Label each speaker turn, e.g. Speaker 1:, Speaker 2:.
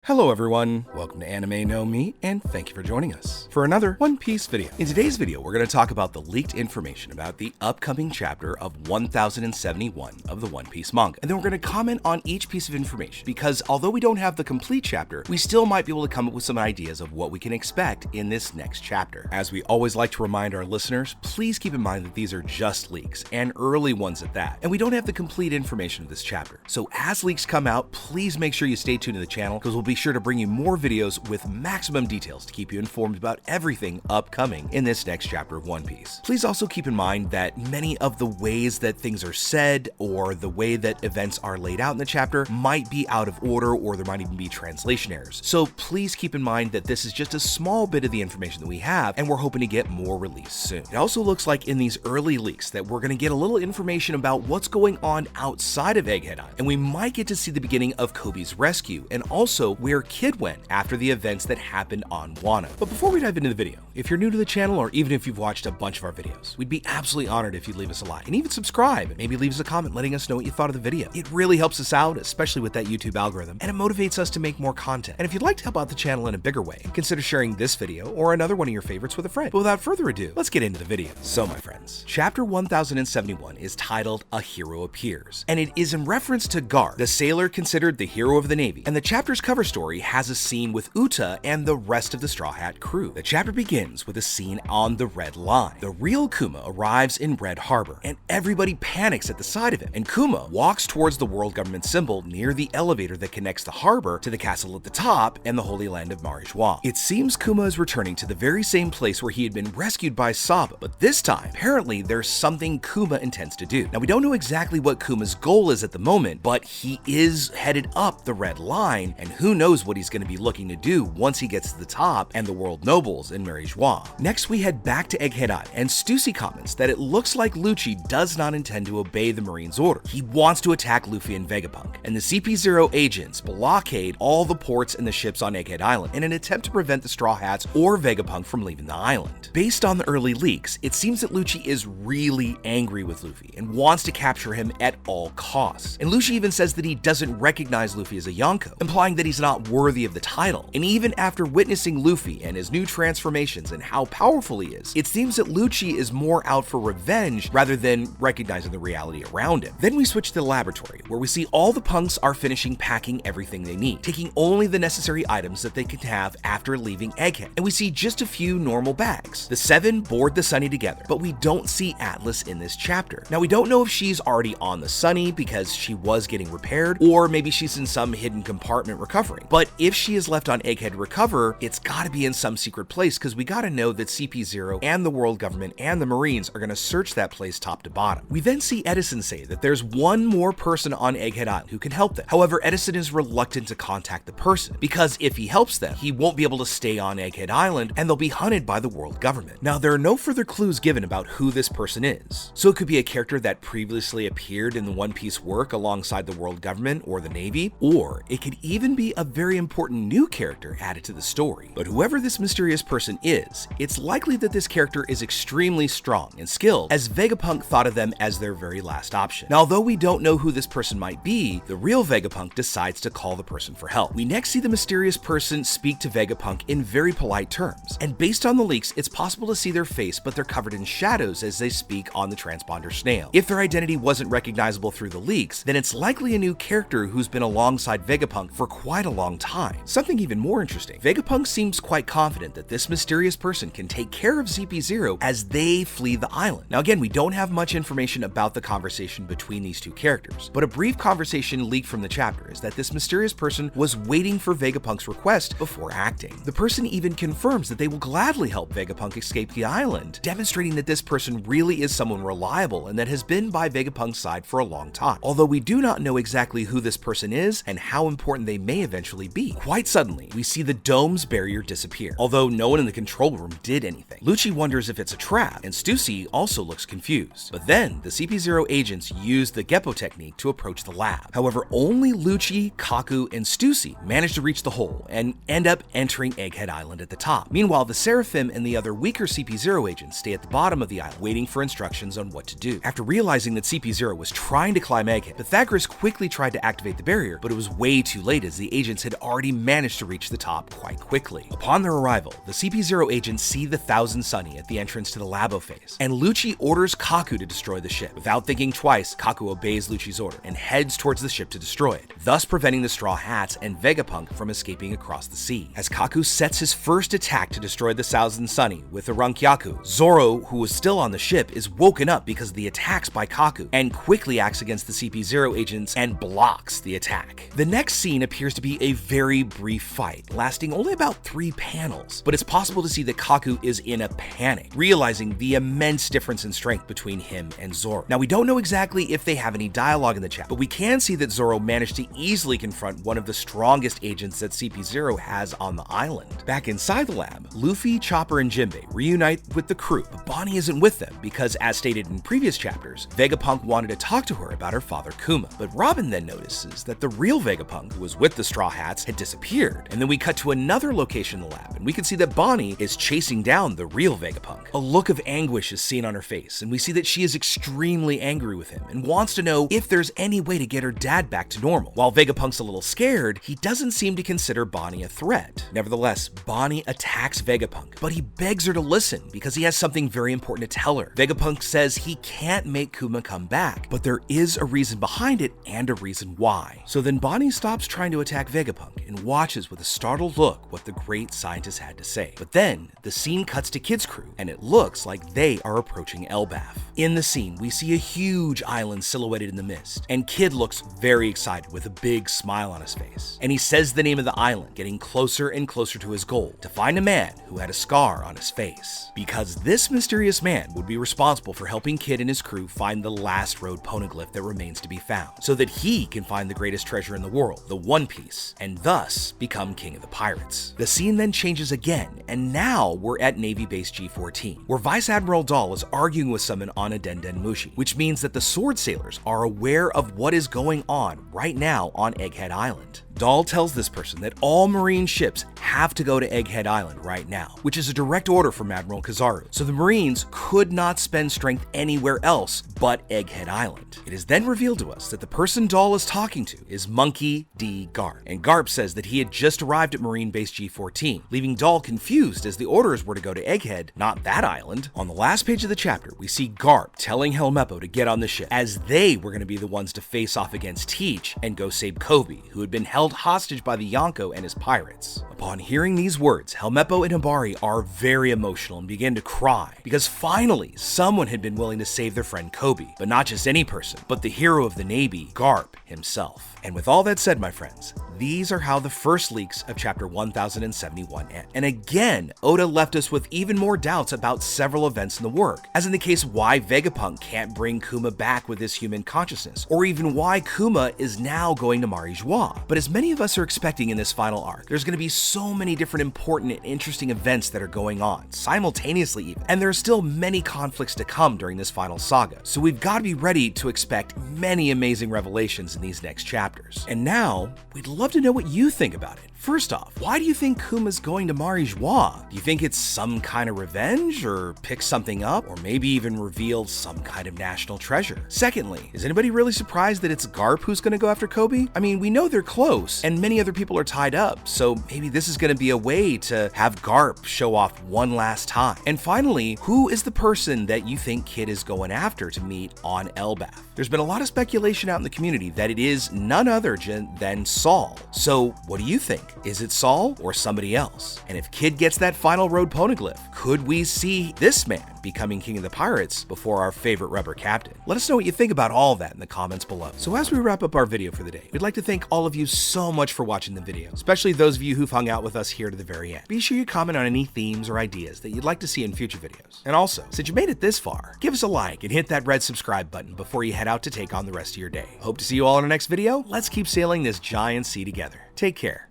Speaker 1: Hello everyone, welcome to Anime No Me, and thank you for joining us for another One Piece video. In today's video, we're going to talk about the leaked information about the upcoming chapter of 1071 of the One Piece manga. And then we're going to comment on each piece of information, because although we don't have the complete chapter, we still might be able to come up with some ideas of what we can expect in this next chapter. As we always like to remind our listeners, please keep in mind that these are just leaks, and early ones at that, and we don't have the complete information of this chapter. So as leaks come out, please make sure you stay tuned to the channel, because we'll be sure to bring you more videos with maximum details to keep you informed about everything upcoming in this next chapter of One Piece. Please also keep in mind that many of the ways that things are said or the way that events are laid out in the chapter might be out of order, or there might even be translation errors. So please keep in mind that this is just a small bit of the information that we have, and we're hoping to get more released soon. It also looks like in these early leaks that we're going to get a little information about what's going on outside of Egghead Island, and we might get to see the beginning of Kobe's rescue, and also where Kid went after the events that happened on Wano. But before we dive into the video, if you're new to the channel, or even if you've watched a bunch of our videos, we'd be absolutely honored if you'd leave us a like and even subscribe, and maybe leave us a comment letting us know what you thought of the video. It really helps us out, especially with that YouTube algorithm, and it motivates us to make more content. And if you'd like to help out the channel in a bigger way, consider sharing this video or another one of your favorites with a friend. But without further ado, let's get into the video. So my friends, chapter 1071 is titled A Hero Appears, and it is in reference to Garp, the sailor considered the hero of the Navy, and the chapter's cover story has a scene with Uta and the rest of the Straw Hat crew. The chapter begins with a scene on the Red Line. The real Kuma arrives in Red Harbor, and everybody panics at the sight of him, and Kuma walks towards the world government symbol near the elevator that connects the harbor to the castle at the top and the Holy Land of Marijois. It seems Kuma is returning to the very same place where he had been rescued by Saba, but this time, apparently there's something Kuma intends to do. Now, we don't know exactly what Kuma's goal is at the moment, but he is headed up the Red Line, and who knows what he's going to be looking to do once he gets to the top and the world nobles in Marijois. Next, we head back to Egghead Island, and Stussy comments that it looks like Lucci does not intend to obey the Marines' order. He wants to attack Luffy and Vegapunk, and the CP0 agents blockade all the ports and the ships on Egghead Island in an attempt to prevent the Straw Hats or Vegapunk from leaving the island. Based on the early leaks, it seems that Lucci is really angry with Luffy and wants to capture him at all costs. And Lucci even says that he doesn't recognize Luffy as a Yonko, implying that he's not worthy of the title. And even after witnessing Luffy and his new transformations and how powerful he is, it seems that Lucci is more out for revenge rather than recognizing the reality around him. Then we switch to the laboratory, where we see all the punks are finishing packing everything they need, taking only the necessary items that they can have after leaving Egghead. And we see just a few normal bags. The 7 board the Sunny together, but we don't see Atlas in this chapter. Now, we don't know if she's already on the Sunny because she was getting repaired, or maybe she's in some hidden compartment recovering. But if she is left on Egghead to recover, it's gotta be in some secret place, because we gotta know that CP0 and the world government and the Marines are gonna search that place top to bottom. We then see Edison say that there's one more person on Egghead Island who can help them. However, Edison is reluctant to contact the person, because if he helps them, he won't be able to stay on Egghead Island and they'll be hunted by the world government. Now, there are no further clues given about who this person is, so it could be a character that previously appeared in the One Piece work alongside the world government or the Navy, or it could even be a very important new character added to the story. But whoever this mysterious person is, it's likely that this character is extremely strong and skilled, as Vegapunk thought of them as their very last option. Now, although we don't know who this person might be, the real Vegapunk decides to call the person for help. We next see the mysterious person speak to Vegapunk in very polite terms, and based on the leaks, it's possible to see their face, but they're covered in shadows as they speak on the transponder snail. If their identity wasn't recognizable through the leaks, then it's likely a new character who's been alongside Vegapunk for quite a long time. Something even more interesting, Vegapunk seems quite confident that this mysterious person can take care of CP0 as they flee the island. Now again, we don't have much information about the conversation between these two characters, but a brief conversation leaked from the chapter is that this mysterious person was waiting for Vegapunk's request before acting. The person even confirms that they will gladly help Vegapunk escape the island, demonstrating that this person really is someone reliable and that has been by Vegapunk's side for a long time. Although we do not know exactly who this person is and how important they may eventually be. Quite suddenly, we see the dome's barrier disappear, although no one in the control room did anything. Lucci wonders if it's a trap, and Stussy also looks confused. But then, the CP0 agents use the Geppo technique to approach the lab. However, only Lucci, Kaku, and Stussy manage to reach the hole and end up entering Egghead Island at the top. Meanwhile, the Seraphim and the other weaker CP0 agents stay at the bottom of the island, waiting for instructions on what to do. After realizing that CP0 was trying to climb Egghead, Pythagoras quickly tried to activate the barrier, but it was way too late as the agents agents had already managed to reach the top quite quickly. Upon their arrival, the CP0 agents see the Thousand Sunny at the entrance to the labo phase, and Lucci orders Kaku to destroy the ship. Without thinking twice, Kaku obeys Lucci's order and heads towards the ship to destroy it, thus preventing the Straw Hats and Vegapunk from escaping across the sea. As Kaku sets his first attack to destroy the Thousand Sunny with the Rankyaku, Zoro, who was still on the ship, is woken up because of the attacks by Kaku and quickly acts against the CP0 agents and blocks the attack. The next scene appears to be a very brief fight, lasting only about 3 panels, but it's possible to see that Kaku is in a panic, realizing the immense difference in strength between him and Zoro. Now, we don't know exactly if they have any dialogue in the chat, but we can see that Zoro managed to easily confront one of the strongest agents that CP0 has on the island. Back inside the lab, Luffy, Chopper, and Jinbei reunite with the crew, but Bonnie isn't with them because, as stated in previous chapters, Vegapunk wanted to talk to her about her father Kuma. But Robin then notices that the real Vegapunk, who was with the Straw Hats, had disappeared. And then we cut to another location in the lab, and we can see that Bonnie is chasing down the real Vegapunk. A look of anguish is seen on her face, and we see that she is extremely angry with him and wants to know if there's any way to get her dad back to normal. While Vegapunk's a little scared, he doesn't seem to consider Bonnie a threat. Nevertheless, Bonnie attacks Vegapunk, but he begs her to listen because he has something very important to tell her. Vegapunk says he can't make Kuma come back, but there is a reason behind it and a reason why. So then Bonnie stops trying to attack Vegapunk and watches with a startled look what the great scientist had to say. But then the scene cuts to Kid's crew, and it looks like they are approaching Elbaf. In the scene, we see a huge island silhouetted in the mist, and Kid looks very excited with a big smile on his face. And he says the name of the island, getting closer and closer to his goal, to find a man who had a scar on his face. Because this mysterious man would be responsible for helping Kid and his crew find the last road poneglyph that remains to be found, so that he can find the greatest treasure in the world, the One Piece, and thus become king of the pirates. The scene then changes again, and now we're at Navy Base G14, where Vice Admiral Dahl is arguing with someone on Adenden Mushi, which means that the sword sailors are aware of what is going on right now on Egghead Island. Dahl tells this person that all Marine ships have to go to Egghead Island right now, which is a direct order from Admiral Kizaru, so the Marines could not spend strength anywhere else but Egghead Island. It is then revealed to us that the person Dahl is talking to is Monkey D. Garp, and Garp says that he had just arrived at Marine Base G14, leaving Dahl confused as the orders were to go to Egghead, not that island. On the last page of the chapter, we see Garp telling Helmeppo to get on the ship, as they were going to be the ones to face off against Teach and go save Kobe, who had been held hostage by the Yonko and his pirates. Upon hearing these words, Helmeppo and Hibari are very emotional and begin to cry, because finally someone had been willing to save their friend Kobe, but not just any person, but the hero of the Navy, Garp himself. And with all that said, my friends, these are how the first leaks of chapter 1071 end. And again, Oda left us with even more doubts about several events in the work, as in the case why Vegapunk can't bring Kuma back with his human consciousness, or even why Kuma is now going to Mari Joie. But as many of us are expecting in this final arc, there's going to be so many different important and interesting events that are going on, simultaneously even, and there are still many conflicts to come during this final saga, so we've got to be ready to expect many amazing revelations in these next chapters. And now, we'd love to know what you think about it. First off, why do you think Kuma's going to Mari Joie? Do you think it's some kind of revenge, or pick something up, or maybe even reveal some kind of national treasure? Secondly, is anybody really surprised that it's Garp who's going to go after Kobe? I mean, we know they're close, and many other people are tied up, so maybe this is going to be a way to have Garp show off one last time. And finally, who is the person that you think Kid is going after to meet on Elbaf? There's been a lot of speculation out in the community that it is none other than Saul. So what do you think? Is it Saul or somebody else? And if Kid gets that final road poneglyph, could we see this man becoming king of the pirates before our favorite rubber captain? Let us know what you think about all of that in the comments below. So as we wrap up our video for the day, we'd like to thank all of you so much for watching the video, especially those of you who've hung out with us here to the very end. Be sure you comment on any themes or ideas that you'd like to see in future videos. And also, since you made it this far, give us a like and hit that red subscribe button before you head out to take on the rest of your day. Hope to see you all in our next video. Let's keep sailing this giant sea together. Take care.